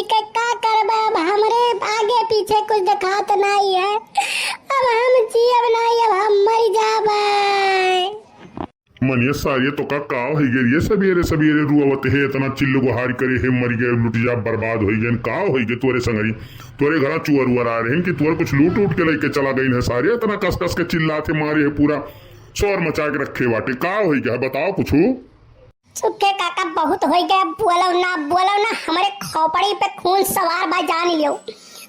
के का करबे। अब हमरे आगे पीछे कुछ दिखात नहीं है। अब हम जियब नहीं, अब हम मर जाबे। मनिया सारिये तो का हो गए सबेरे सबेरे रुआवत है इतना चिल्लो गुहार करे है मर गए लुट जा बर्बाद हो गए का हो गए तोरे संगरी तोरे घर चुअर उअर आ रहे हैं कि तोर कुछ लूट उठ के लेके चला गई है सारे इतना कस कस के चिल्लाते मारे है पूरा शोर मचा के रखे बाटे का हो गया बताओ कुछ। सुखे काका बहुत हो गया, बोलो ना हमारे खोपड़ी पे खून सवार बा, जान लियो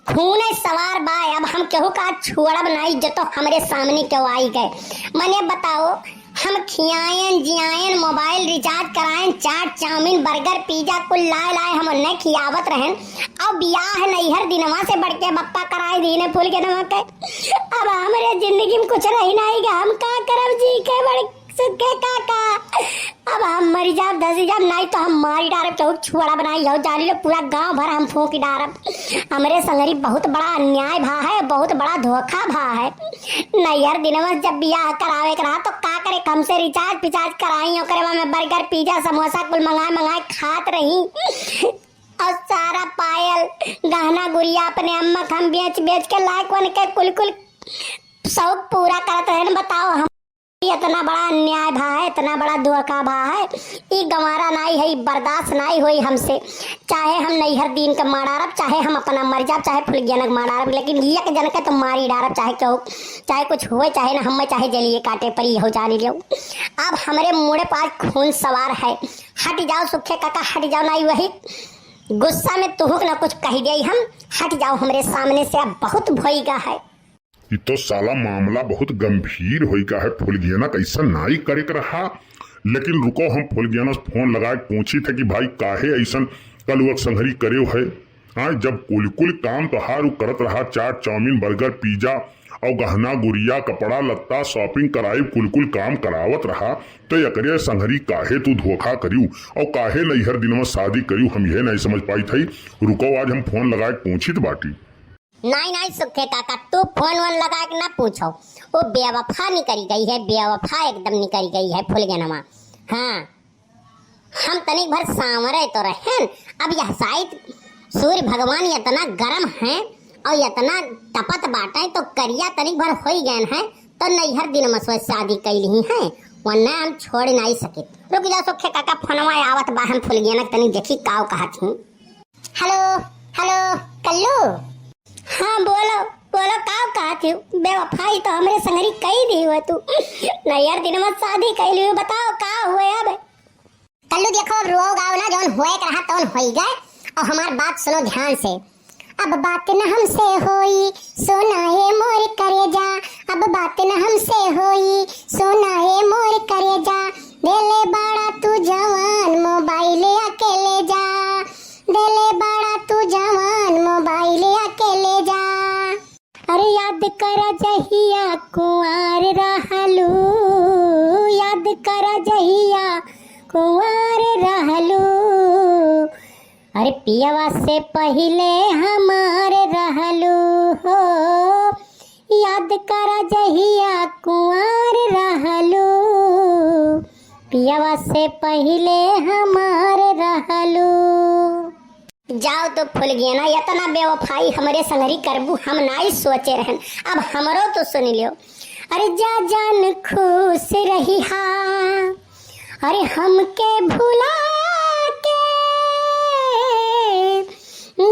खून सवार बा। अब हम केहू का छोड़ब नहीं जो तो हमरे सामने क्यों आई गए। मने बताओ हम खियायन जियायन मोबाइल रिचार्ज करायन चाट चाउमीन बर्गर पिज्जा कुल लाए हम उन्हें खियावत रहन। अब ब्याह नैहर दिनवा से बढ़ के बप्पा कराए दीने फूल के नमक के। अब हमारे जिंदगी में कुछ रही नहीं गया, हम का करब जी के बड़ सुखे काका। अब हम मर जाब दस जाब नहीं तो हम मारी डारब चौक छुआड़ा बनाई जाओ जानी लो पूरा गांव भर हम फूंक डारब। हमरे संगरी बहुत बड़ा अन्याय भा है, बहुत बड़ा धोखा भा है। नैहर दिनवा जब बियाह करावे करा तो का करे हमसे रिचार्ज पिचार्ज कराई ओकरे में बर्गर पिज्जा समोसा कुल मंगाए खात रही। और सारा पायल गहना गुड़िया अपने अम्मा हम बेच के लायक बन के कुल शौक पूरा करत है। बताओ हम इतना बड़ा अन्याय भा है, इतना बड़ा धोखा भा है, ये गंवारा नहीं है, बर्दाश्त नहीं हुई हमसे। चाहे हम नैहर दिन का मारारब, चाहे हम अपना मर जाब, चाहे फुलगियनक मारारब, लेकिन एक जन के तो मारी डारब चाहे क्यों चाहे कुछ हुए चाहे ना हम चाहे जलिए काटे परी हो जाने लियो। अब हमारे मुड़े पास खून सवार है। हट जाओ सुखे काका हट जाओ, नहीं वही गुस्सा में तुहुक ना कुछ कह गई हम। हट जाओ हमारे सामने से, अब बहुत भोईगा है। ये तो साला मामला बहुत गंभीर हो गया है। फुलगियाना कैसा नाई करे कर रहा, लेकिन रुको हम फुलगियाना से फोन लगाए पूछी थे कि भाई काहे ऐसा कल वक्त संहरी करे है। हाँ जब कुल काम तो हारू करत रहा, चाट चाउमीन बर्गर पिज्जा और गहना गुड़िया कपड़ा लत्ता शॉपिंग कराई कुल काम करावत रहा, तो यकरे संहरी काहे तू धोखा करियो और काहे नैहर दिन में शादी करियो हम ये नहीं समझ पाई थी। रुको आज हम फोन लगाए पूछी बाटी। नहीं सुखे काका तू फोन वन लगा के ना पूछो, वो बेवफा निकल गई है, बेवफा एकदम निकल गई है फुलगनमा। हाँ हम तनिक भर सांवरे तो रहें। अब यह शायद सूर्य भगवान इतना गर्म है और इतना तपत बाटे तो करिया तनिक भर हो गए हैं तो नैहर दिन में शादी कैली है, वरना हम छोड़ नहीं सके। रुक जाओ सुखे काका फोनवा आवत बा, हम फुलगियनक तनिक देखी काव कहा थी। हेलो कल्लू। हाँ बोलो काव कहा थी। बेवफाई तो हमरे संगरी कही दी हुआ तू नैहर दिन में शादी कैली, बताओ का हुए। अब कल्लू देखो अब रो गाओ ना, जौन हुए रहा तौन हो गए। और हमार बात सुनो ध्यान से। अब बात न हमसे होई सोनाए मोर करेजा, अब बात न हमसे होई सोनाए मोर करेजा। देले बाड़ा तू जवान मोबाइल अकेले जा, देले बाड़ा तू जवान मोबाइल अकेले जा। अरे याद करा जहिया कुंवार रहलू, याद करा जहिया कुंवार रहलू। अरे पियवा से पहले हमारे रहलू हो, याद करा जहिया कुंवार रहलू, पियवा से पहले हमारे रहलू। जाओ तो फुलगियना इतना बेवफाई हमारे संगरी करबू हम नहीं सोचे रहन। अब हमरो तो सुन लियो। अरे जा जान खुश रही हा, अरे हमके भुला के,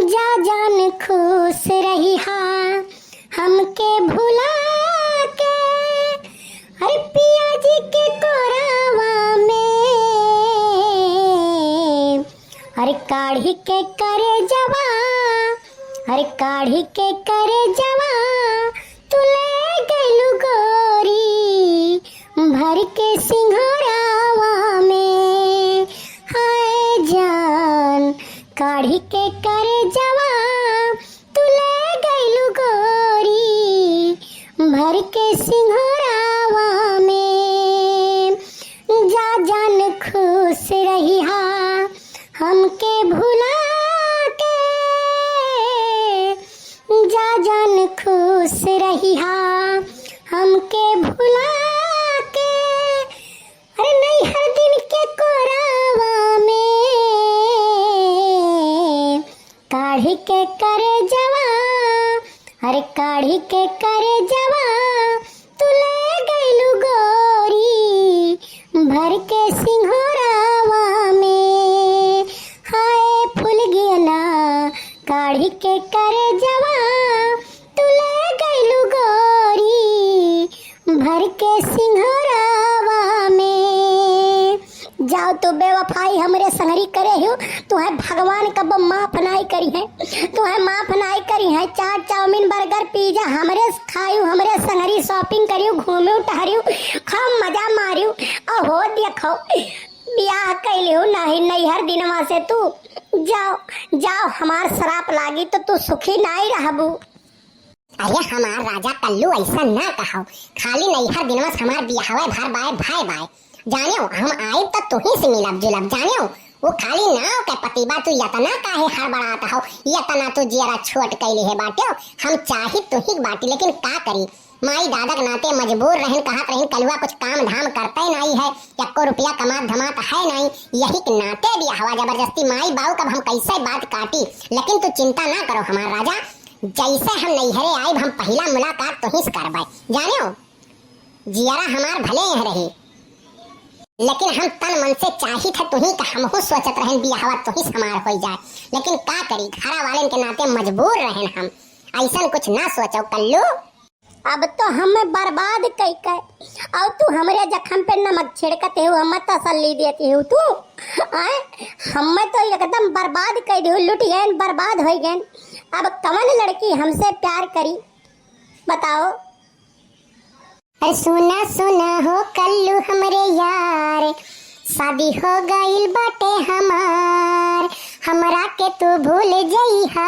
जा जान खुश रही हा हमके भुला के। अरे पिया जी के कोरावा में, अरे काढ़ी के करे जवा, अरे काढ़ी के करे जवा, तुले गलू गोरी भर के सिंघरावा में। हाय जान काढ़ी के करे जवा, तुले गलू गोरी भर के सिंघरावा में। जा जान खुश रही हा हमके भुला के, जा जान खुश रही हा हमके भुला के। अरे नहीं हर दिन के कोरावा में काढ़ी के करे जवा, अरे काढ़ी के करे जवा, तू ले गइलू गोरी भर के सिंघोरावा में। हाय फूल गियना काढ़ी के करे जवा, तू ले गइलू गोरी भर के सिंघोरावा में। जाओ तो बेवफाई हमरे संगरी करे हो, तुहे भगवान कब माफ नहीं करी है, तुहे माफ नहीं करी है। चाट चाउमीन बर्गर पिज्जा हमरे खायू, हमरे संगरी शॉपिंग करियो, घूमियो टहरियो, खूब मजा मारियो। अहो देखो ब्याह कैले हो नहीं नैहर दिनवा से तू जाओ जाओ, हमार शराप लागी तो तू सुखी नहीं रहबू। अरे हमार राजा कल्लू ऐसा ना कहो, खाली नैहर दिनवा हमार बियाहवा भर बाय भाई बाय जानियो, हम आए तो तुही से मिलब जुलब जानियो। वो खाली नाव के पतिबा तू यतना काहे हड़बड़ाता हो, यतना तू जियरा छोट कैले है बाटे। हम चाही तुही बाटी, लेकिन का करी माई दादा के नाते मजबूर रहन, कहत रहन कलुआ कुछ काम धाम करते नहीं है, एको रुपया कमात धमात है नहीं, यही के नाते बियाहवा जबरदस्ती माई बाऊ कब हम कैसे बात काटी। लेकिन तू चिंता ना करो हमार राजा, जैसे हम नैहरे आए हम पहला मुलाकात तुही से करबाई जानियो। जियरा हमार भले यहाँ रही, लेकिन हम तन मन से चाही था तुही का हमहु सोचत रहन बियाहवा तुही समार हो जाए, लेकिन का करी घरा वाले के नाते मजबूर रहन हम, ऐसा कुछ ना सोचो कल्लू। अब तो हमें बर्बाद कई के और तू हमरे जख्म पे नमक छिड़कते हो, हम तसल्ली देती हो तू आए, हमें तो एकदम बर्बाद कर दे, लुट गए बर्बाद हो गए। अब कौन लड़की हमसे प्यार करी बताओ। अरे सुना सुना हो कल्लू हमरे यार, शादी हो गईल बाटे हमार, हमरा के तू भूल जइहा,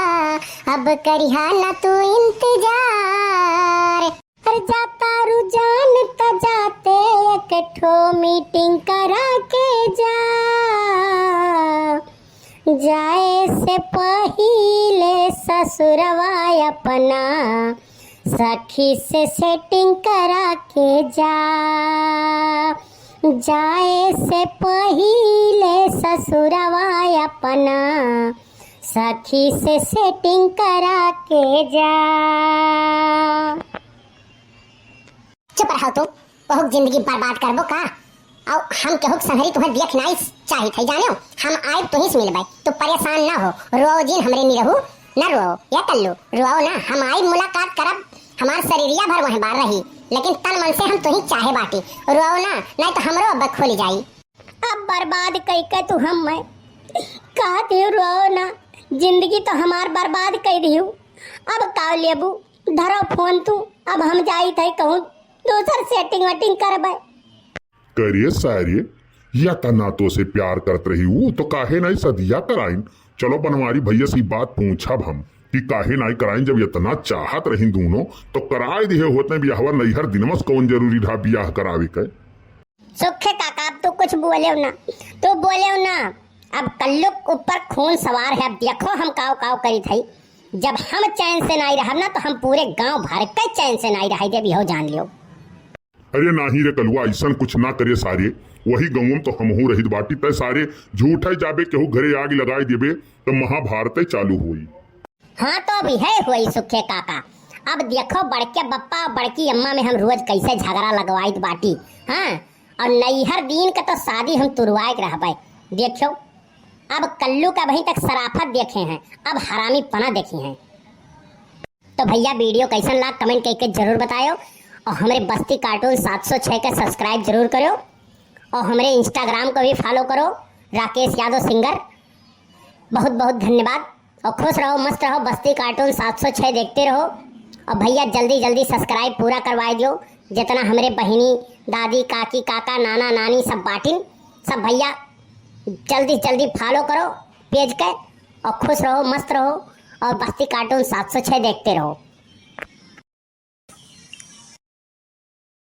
अब करिहा ना तू इंतजार। अरे जाता रुझान त जाते एक ठो मीटिंग करा के जा, जाए से पहिले ससुरवा अपना सखी से सेटिंग करा के जा, जाए से पहिले ससुरवा अपना सखी से सेटिंग करा के जा। चुप रहो तुम, बहुत जिंदगी बर्बाद करबो का। और हम केहू संहरी तुम्हें देख नहीं चाहिए थे जानो, हम आए तुही से मिलबाई, तो परेशान ना हो, रोओ जिन हमरे नहीं रहू ना रोओ या कल्लू रोओ ना, हम आई मुलाकात करब, हमार शरीरिया भर वहीं बार रही, लेकिन तन मन से हम तुही चाहे बाटी, रोओ ना नहीं तो हमरो अब खोली जाई। अब बर्बाद कई के तू हम मैं कहती हूँ रो ना, जिंदगी तो हमार बर्बाद कर दी हूँ। अब का लेबू धरो फोन तू, अब हम जाई थे कहूँ दूसर सेटिंग वेटिंग करबे। करिए सारिये या तनातो से प्यार करत रही वो तो काहे नहीं सदिया कराइन। चलो बनवारी भैया से बात पूछब हम कि काहे नहीं कराइन, जब इतना चाहत रही दोनों तो कराए दिए होते बियाहवा नैहर दिनमस कौन जरूरी रहा बियाह करावे के। सुखे काका अब तो कुछ बोले ना, तो बोले ना, अब कल्लू ऊपर खून सवार है। अब देखो हम काव काव करी थी, जब हम चैन से नहीं रहा ना तो हम पूरे गांव भर के चैन से नहीं रहा, जब यहो जान लियो। अरे नाही रे कलुआ ऐसा कुछ ना करे सारे, वही गाँव तो हमहू रही बाटी तय सारे झूठे जाबे केहू घरे आग लगाए देबे तो महाभारत चालू हुई। हाँ तो अभी है हुई सुखे काका। अब देखो बड़के बप्पा और बड़की अम्मा में हम रोज कैसे झगड़ा लगवाई बाटी। हाँ और नैहर दिन का तो शादी हम तुरवाए रह पाए। देखो अब कल्लू का वहीं तक सराफत देखे हैं, अब हरामी पना देखे हैं। तो भैया वीडियो कैसन लगा कमेंट करके जरूर बताओ, और हमारे बस्ती कार्टून 706 का सब्सक्राइब जरूर करो, और हमारे इंस्टाग्राम को भी फॉलो करो राकेश यादव सिंगर। बहुत बहुत धन्यवाद और खुश रहो मस्त रहो, बस्ती कार्टून 706 देखते रहो। और भैया जल्दी जल्दी सब्सक्राइब पूरा करवाई दो, जितना हमारे बहिनी दादी काकी काका नाना नानी सब बाटिन सब भैया जल्दी जल्दी फॉलो करो पेज के, और खुश रहो मस्त रहो और बस्ती कार्टून 706 देखते रहो।